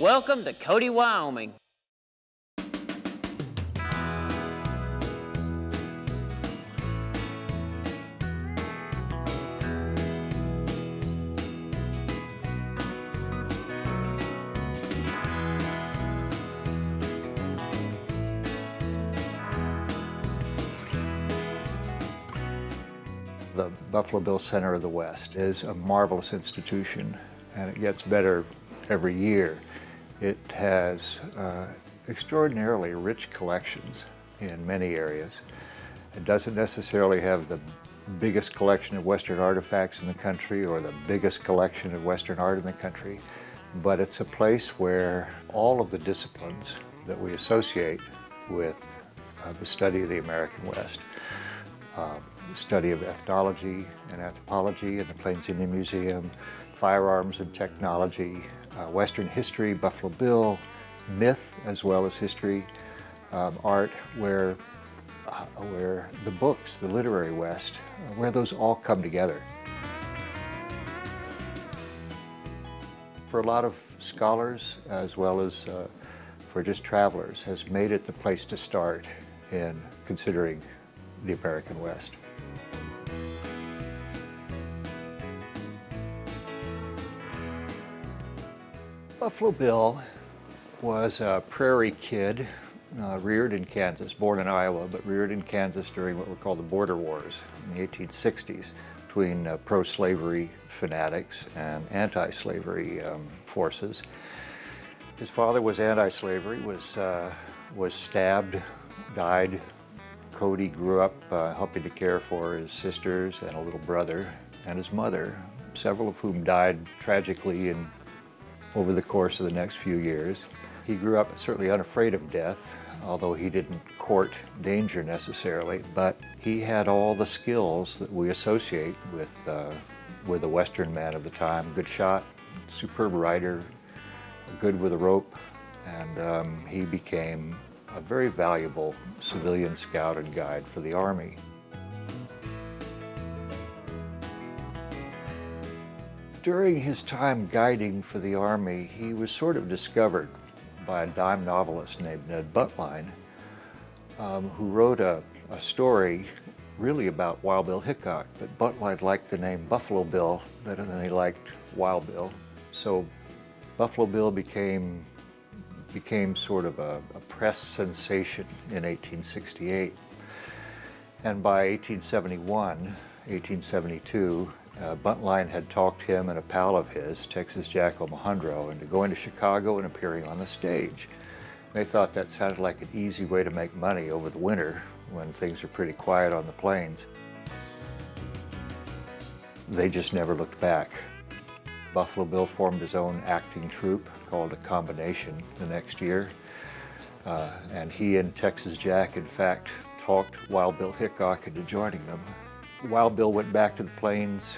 Welcome to Cody, Wyoming. The Buffalo Bill Center of the West is a marvelous institution, and it gets better every year. It has extraordinarily rich collections in many areas. It doesn't necessarily have the biggest collection of Western artifacts in the country or the biggest collection of Western art in the country, but it's a place where all of the disciplines that we associate with the study of the American West, the study of ethnology and anthropology in the Plains Indian Museum, firearms and technology, Western history, Buffalo Bill, myth as well as history, art, where the books, the literary West, where those all come together. For a lot of scholars, as well as for just travelers, has made it the place to start in considering the American West. Buffalo Bill was a prairie kid, reared in Kansas, born in Iowa, but reared in Kansas during what were called the Border Wars in the 1860s between pro-slavery fanatics and anti-slavery forces. His father was anti-slavery, was stabbed, died. Cody grew up helping to care for his sisters and a little brother and his mother, several of whom died tragically over the course of the next few years. He grew up certainly unafraid of death, although he didn't court danger necessarily, but he had all the skills that we associate with a Western man of the time. Good shot, superb rider, good with a rope, and he became a very valuable civilian scout and guide for the Army. During his time guiding for the Army, he was sort of discovered by a dime novelist named Ned Buntline, who wrote a story really about Wild Bill Hickok, but Buntline liked the name Buffalo Bill better than he liked Wild Bill. So Buffalo Bill became sort of a press sensation in 1868. And by 1871, 1872, Buntline had talked him and a pal of his, Texas Jack Omohundro, into going to Chicago and appearing on the stage. They thought that sounded like an easy way to make money over the winter when things are pretty quiet on the plains. They just never looked back. Buffalo Bill formed his own acting troupe called A Combination the next year, and he and Texas Jack, in fact, talked Wild Bill Hickok into joining them. Wild Bill went back to the plains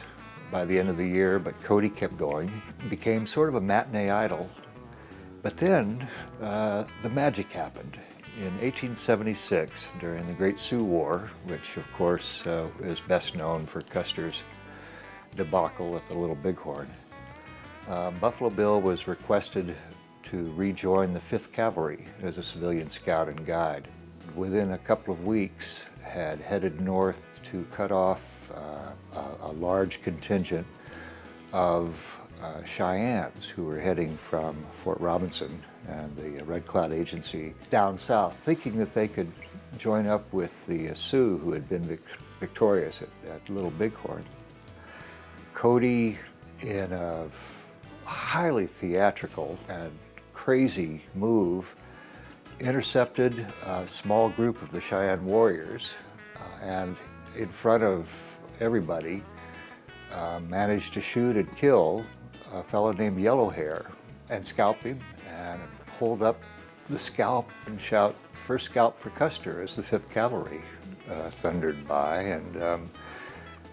by the end of the year, but Cody kept going. He became sort of a matinee idol. But then the magic happened. In 1876, during the Great Sioux War, which of course is best known for Custer's debacle at the Little Bighorn, Buffalo Bill was requested to rejoin the 5th Cavalry as a civilian scout and guide. Within a couple of weeks, had headed north to cut off a large contingent of Cheyennes who were heading from Fort Robinson and the Red Cloud Agency down south, thinking that they could join up with the Sioux who had been victorious at Little Bighorn. Cody, in a highly theatrical and crazy move, intercepted a small group of the Cheyenne warriors and in front of everybody managed to shoot and kill a fellow named Yellowhair and scalp him and hold up the scalp and shout, "First scalp for Custer," as the 5th Cavalry thundered by.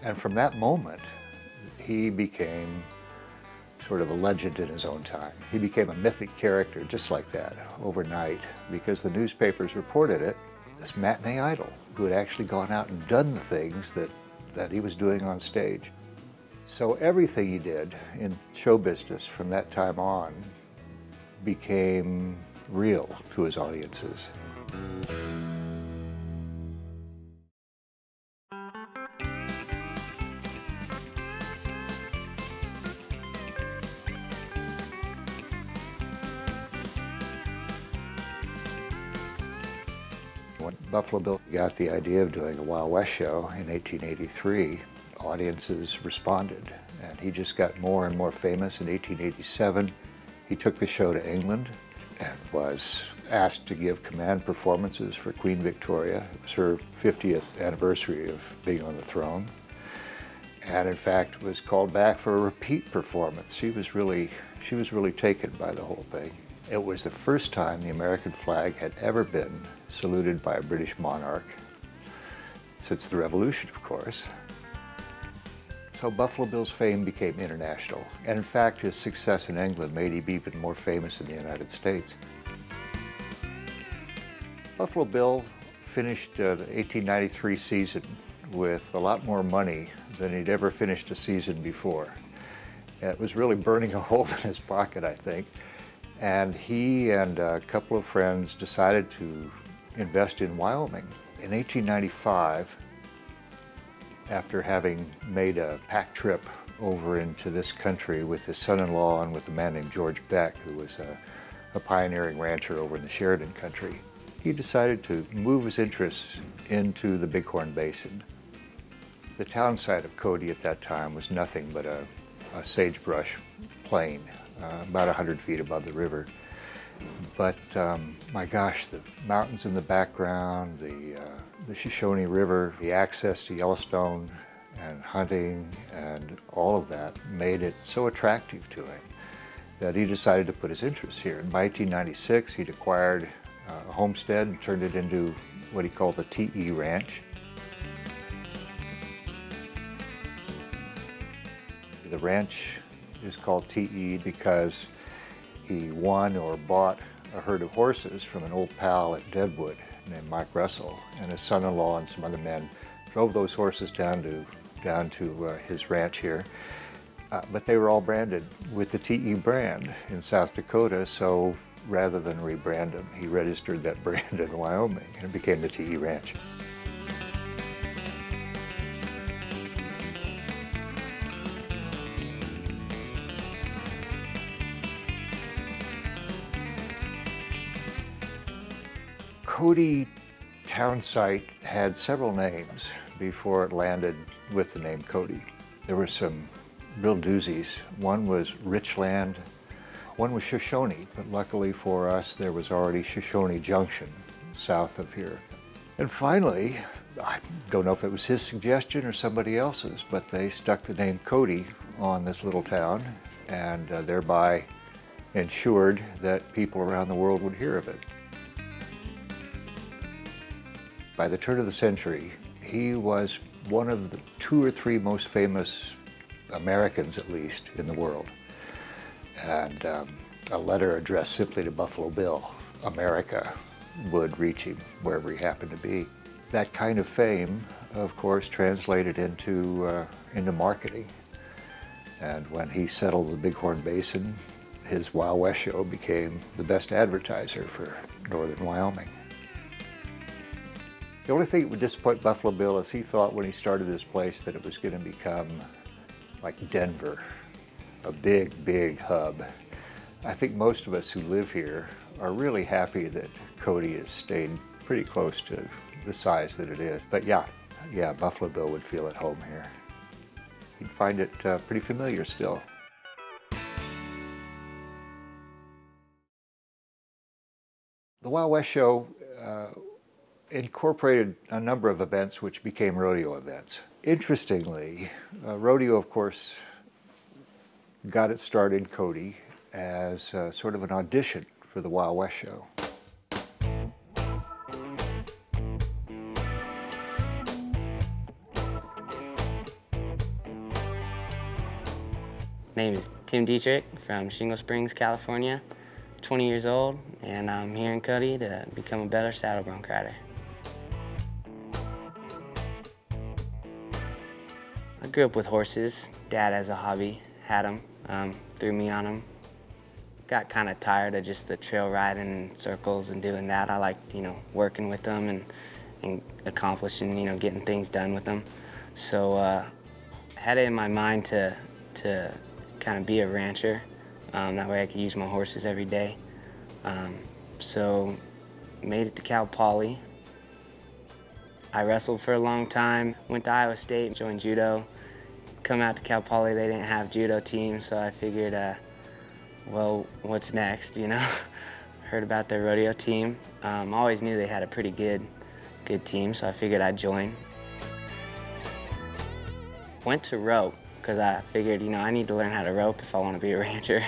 And from that moment, he became sort of a legend in his own time. He became a mythic character just like that overnight because the newspapers reported it, this matinee idol who had actually gone out and done the things that he was doing on stage. So everything he did in show business from that time on became real to his audiences. When Buffalo Bill got the idea of doing a Wild West show in 1883, audiences responded, and he just got more and more famous. In 1887, he took the show to England and was asked to give command performances for Queen Victoria. It was her 50th anniversary of being on the throne, and in fact was called back for a repeat performance. She was really taken by the whole thing. It was the first time the American flag had ever been saluted by a British monarch since the Revolution, of course. So Buffalo Bill's fame became international, and in fact his success in England made him even more famous in the United States. Buffalo Bill finished the 1893 season with a lot more money than he'd ever finished a season before. It was really burning a hole in his pocket, I think. And he and a couple of friends decided to invest in Wyoming. In 1895, after having made a pack trip over into this country with his son-in-law and with a man named George Beck, who was a pioneering rancher over in the Sheridan country, he decided to move his interests into the Bighorn Basin. The town site of Cody at that time was nothing but a sagebrush plain, about 100 feet above the river. But my gosh, the mountains in the background, the Shoshone River, the access to Yellowstone and hunting and all of that made it so attractive to him that he decided to put his interests here. In 1996, he'd acquired a homestead and turned it into what he called the T.E. Ranch. The ranch is called T.E. because he won or bought a herd of horses from an old pal at Deadwood named Mike Russell, and his son-in-law and some other men drove those horses down to his ranch here. But they were all branded with the T.E. brand in South Dakota, so rather than rebrand them, he registered that brand in Wyoming, and it became the T.E. Ranch. Cody town site had several names before it landed with the name Cody. There were some real doozies. One was Richland, one was Shoshone, but luckily for us there was already Shoshone Junction south of here. And finally, I don't know if it was his suggestion or somebody else's, but they stuck the name Cody on this little town and thereby ensured that people around the world would hear of it. By the turn of the century, he was one of the 2 or 3 most famous Americans, at least, in the world. And a letter addressed simply to Buffalo Bill, America, would reach him wherever he happened to be. That kind of fame, of course, translated into marketing. And when he settled the Bighorn Basin, his Wild West show became the best advertiser for northern Wyoming. The only thing that would disappoint Buffalo Bill is he thought when he started this place that it was going to become like Denver, a big, big hub. I think most of us who live here are really happy that Cody has stayed pretty close to the size that it is. But yeah, Buffalo Bill would feel at home here. He'd find it pretty familiar still. The Wild West show incorporated a number of events which became rodeo events. Interestingly, rodeo, of course, got its start in Cody as sort of an audition for the Wild West show. My name is Tim Dietrich from Shingle Springs, California, 20 years old, and I'm here in Cody to become a better saddle bronc rider. I grew up with horses. Dad, as a hobby, had them, threw me on them. got kind of tired of just the trail riding in circles and doing that. I liked, working with them and accomplishing, getting things done with them. So I had it in my mind to kind of be a rancher. That way I could use my horses every day. So made it to Cal Poly. I wrestled for a long time, went to Iowa State, joined judo. Come out to Cal Poly, they didn't have judo teams, so I figured, well, what's next, Heard about their rodeo team. Always knew they had a pretty good team, so I figured I'd join. Went to rope, because I figured, I need to learn how to rope if I want to be a rancher.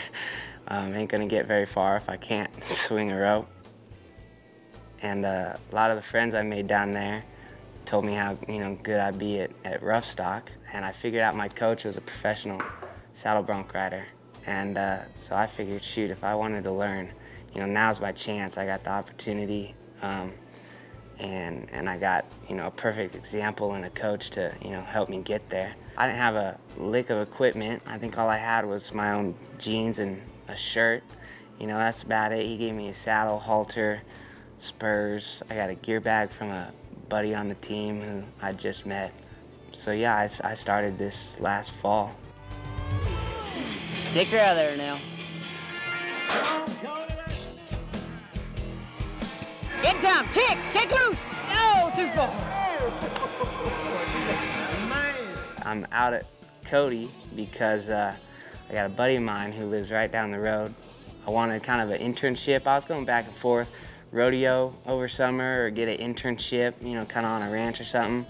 Ain't gonna get very far if I can't swing a rope. And a lot of the friends I made down there told me how good I'd be at rough stock, and I figured out my coach was a professional saddle bronc rider, and so I figured, shoot, if I wanted to learn, now's my chance. I got the opportunity, and I got a perfect example and a coach to help me get there. I didn't have a lick of equipment. I think all I had was my own jeans and a shirt. That's about it. He gave me a saddle, halter, spurs. I got a gear bag from a buddy on the team who I just met. So yeah, I started this last fall. Stick her out there now. Get down, kick loose. No, too far. I'm out at Cody because I got a buddy of mine who lives right down the road. I wanted kind of an internship. I was going back and forth, rodeo over summer or get an internship, kind of on a ranch or something.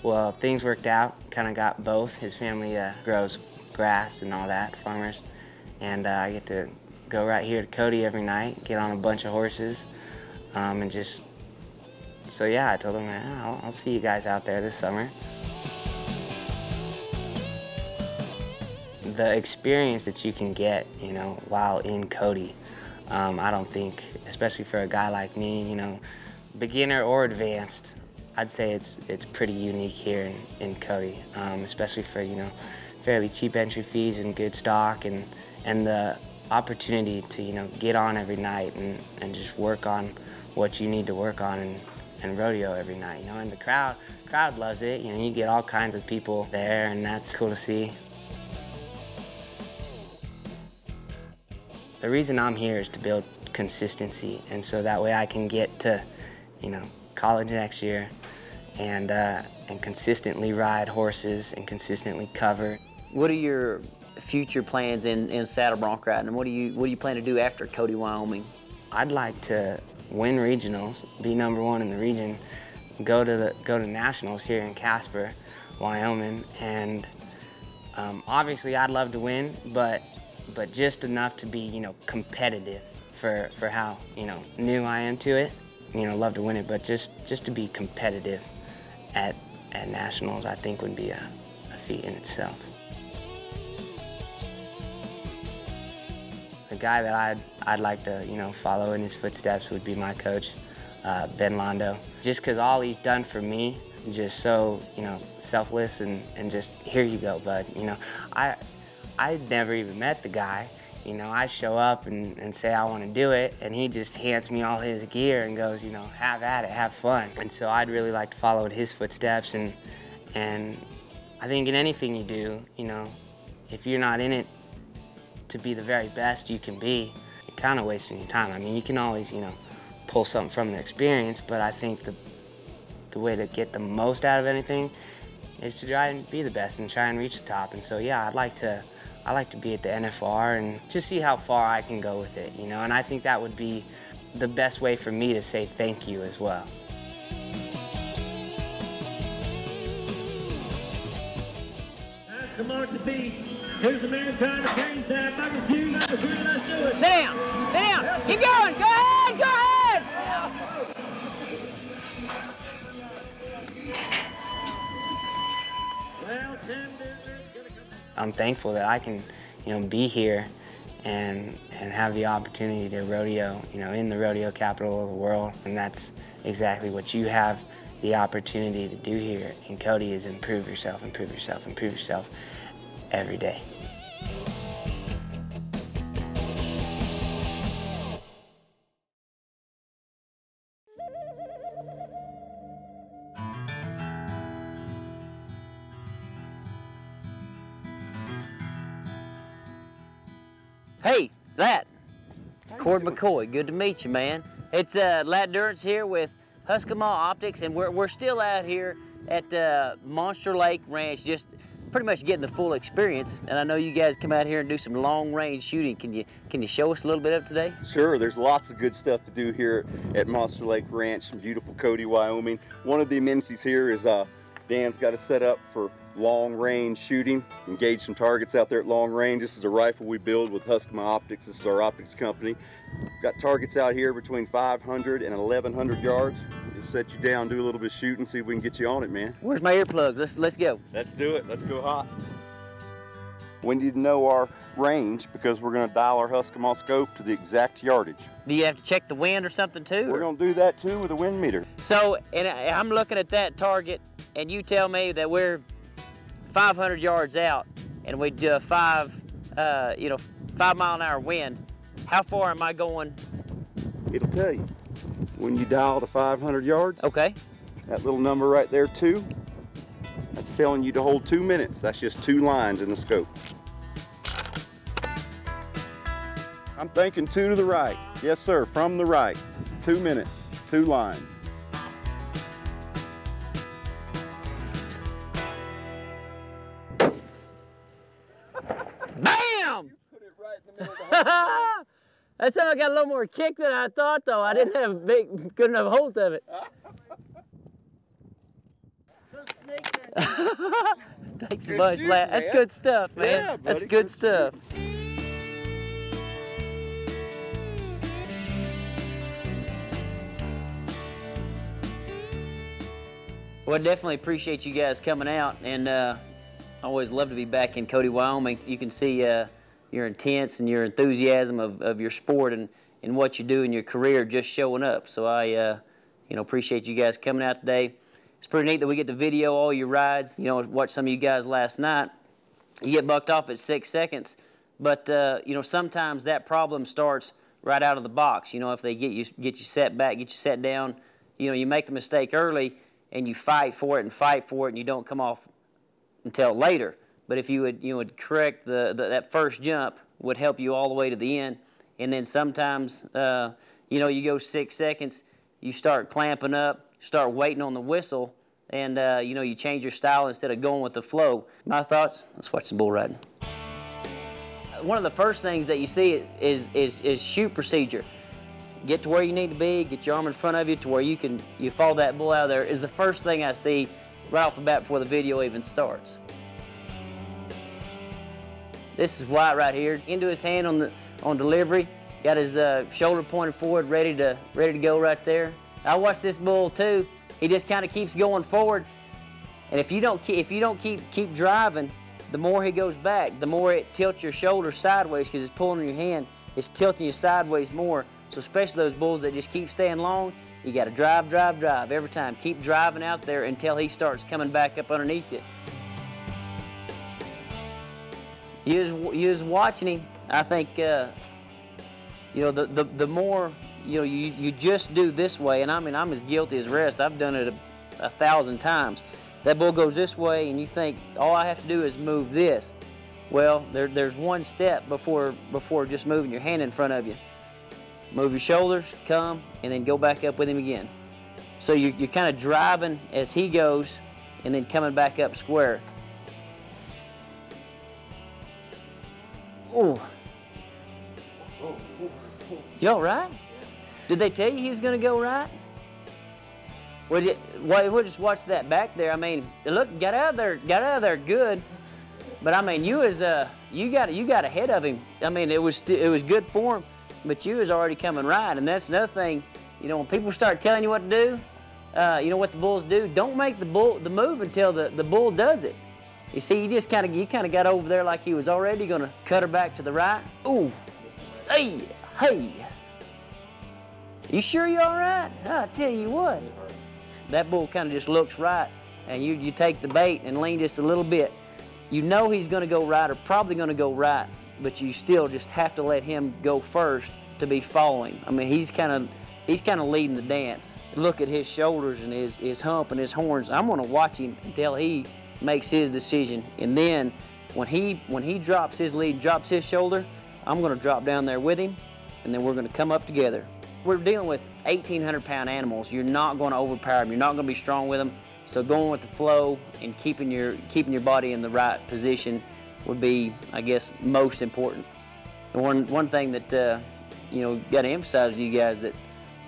Well, things worked out, kind of got both. His family grows grass and all that, farmers. And I get to go right here to Cody every night, get on a bunch of horses, and just, so yeah, I told him, I'll see you guys out there this summer. The experience that you can get, while in Cody, I don't think, especially for a guy like me, beginner or advanced, I'd say it's pretty unique here in Cody, especially for, fairly cheap entry fees and good stock and the opportunity to, get on every night and just work on what you need to work on and rodeo every night, and the crowd loves it. You get all kinds of people there, and that's cool to see. The reason I'm here is to build consistency, and so that way I can get to, college next year and consistently ride horses and consistently cover. What are your future plans in saddle bronc riding, and what do you plan to do after Cody, Wyoming? I'd like to win regionals, be #1 in the region, go to nationals here in Casper, Wyoming, and obviously I'd love to win, but just enough to be, competitive for how, new I am to it. Love to win it, but just to be competitive at nationals, I think would be a feat in itself. The guy that I'd like to, follow in his footsteps would be my coach, Ben Londo. Just because all he's done for me, just so, selfless and just, here you go, bud. I'd never even met the guy. I show up and say I want to do it, and he just hands me all his gear and goes, have at it, have fun. And so I'd really like to follow in his footsteps, and I think in anything you do, if you're not in it to be the very best you can be, you're kind of wasting your time. I mean, you can always, pull something from the experience, but I think the way to get the most out of anything is to try and be the best and try and reach the top. And so yeah, I'd like to be at the NFR and just see how far I can go with it, and I think that would be the best way for me to say thank you as well. That's the mark the beats. Here's the man trying to change that. Back at you, number 3, let's do it. Sit down, keep going, go ahead! Well, 10 minutes, gonna come. I'm thankful that I can, be here and have the opportunity to rodeo, in the rodeo capital of the world. And that's exactly what you have the opportunity to do here in Cody, is improve yourself every day. Hey, Lat. Cord McCoy, good to meet you, man. It's Lat Durrance here with Huskamaw Optics, and we're still out here at Monster Lake Ranch, just pretty much getting the full experience. And I know you guys come out here and do some long-range shooting. Can you show us a little bit of today? Sure, there's lots of good stuff to do here at Monster Lake Ranch in beautiful Cody, Wyoming. One of the amenities here is Dan's got it set up for long-range shooting, engage some targets out there at long range. This is a rifle we build with Huskamaw Optics. This is our optics company. We've got targets out here between 500 and 1,100 yards. Just set you down, do a little bit of shooting, see if we can get you on it, man. Where's my earplug? Let's go. Let's do it. Let's go hot. We need to know our range because we're going to dial our Huskamaw scope to the exact yardage. Do you have to check the wind or something too? We're going to do that too with a wind meter. So, and I'm looking at that target, and you tell me that we're 500 yards out, and we do a 5 mile-an-hour wind. How far am I going? It'll tell you. When you dial to 500 yards, okay. That little number right there, 2, that's telling you to hold 2 minutes. That's just 2 lines in the scope. I'm thinking 2 to the right. Yes, sir, from the right. 2 minutes, 2 lines. Bam! You put it right in the middle of the That sounded like I got a little more kick than I thought, though. I didn't have good enough hold of it. Thanks so much, lad. That's good stuff, man. Yeah, buddy, that's good stuff. Well, I definitely appreciate you guys coming out, and I always love to be back in Cody, Wyoming. You can see your intense and your enthusiasm of your sport and what you do in your career just showing up. So I appreciate you guys coming out today. It's pretty neat that we get to video all your rides. Watch some of you guys last night. You get bucked off at 6 seconds, but sometimes that problem starts right out of the box. If they get you set back, get you set down, you make the mistake early and you fight for it and you don't come off until later. But if you would correct that first jump, would help you all the way to the end. And then sometimes you go 6 seconds, you start clamping up, start waiting on the whistle, and you change your style instead of going with the flow. My thoughts? Let's watch some bull riding. One of the first things that you see is shoot procedure. Get to where you need to be, get your arm in front of you to where you follow that bull out of there is the first thing I see right off the bat before the video even starts. This is White right here, into his hand on delivery. Got his shoulder pointed forward, ready to go right there. I watch this bull too. He just kind of keeps going forward, and if you don't keep driving, the more he goes back, the more it tilts your shoulder sideways because it's pulling on your hand. It's tilting you sideways more. So especially those bulls that just keep staying long, you got to drive every time. Keep driving out there until he starts coming back up underneath it. You was watching him. I think the more you just do this way, and I mean I'm as guilty as the rest. I've done it 1,000 times. That bull goes this way, and you think all I have to do is move this. Well, there's one step before just moving your hand in front of you. Move your shoulders, come, and then go back up with him again. So you're kind of driving as he goes, and then coming back up square. Oh. You all right? Did they tell you he was going to go right? We'll just watch that back there. I mean, look, got out of there good. But I mean, you got ahead of him. I mean, it was good form, but you was already coming right. And that's another thing. When people start telling you what to do, what the bulls do. Don't make the move until the bull does it. You see, you kind of got over there like he was already going to cut her back to the right. Ooh, hey. You sure you're all right? I tell you what. That bull kind of just looks right, and you take the bait and lean just a little bit. You know he's going to go right or probably going to go right, but you still just have to let him go first to be following. I mean, he's kind of leading the dance. Look at his shoulders and his hump and his horns. I'm going to watch him until he makes his decision, and then when he drops his lead, drops his shoulder, I'm going to drop down there with him, and then we're going to come up together. We're dealing with 1,800-pound animals. You're not going to overpower them. You're not going to be strong with them. So going with the flow and keeping your body in the right position would be, I guess, most important. And one thing that you know, got to emphasize to you guys that,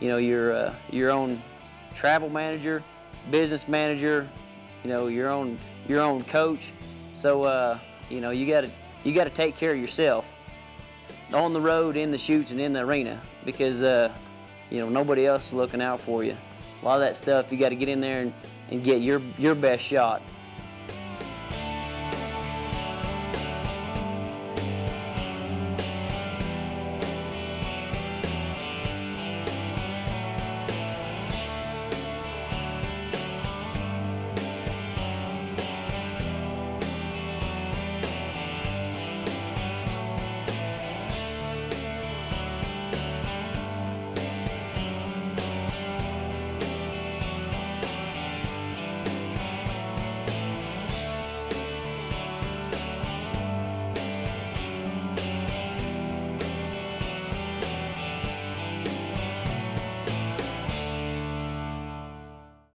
you know, you're your own travel manager, business manager, you know, your own coach. So you know, you got to take care of yourself on the road, in the chutes, and in the arena, because you know, nobody else is looking out for you. A lot of that stuff, you got to get in there and get your best shot.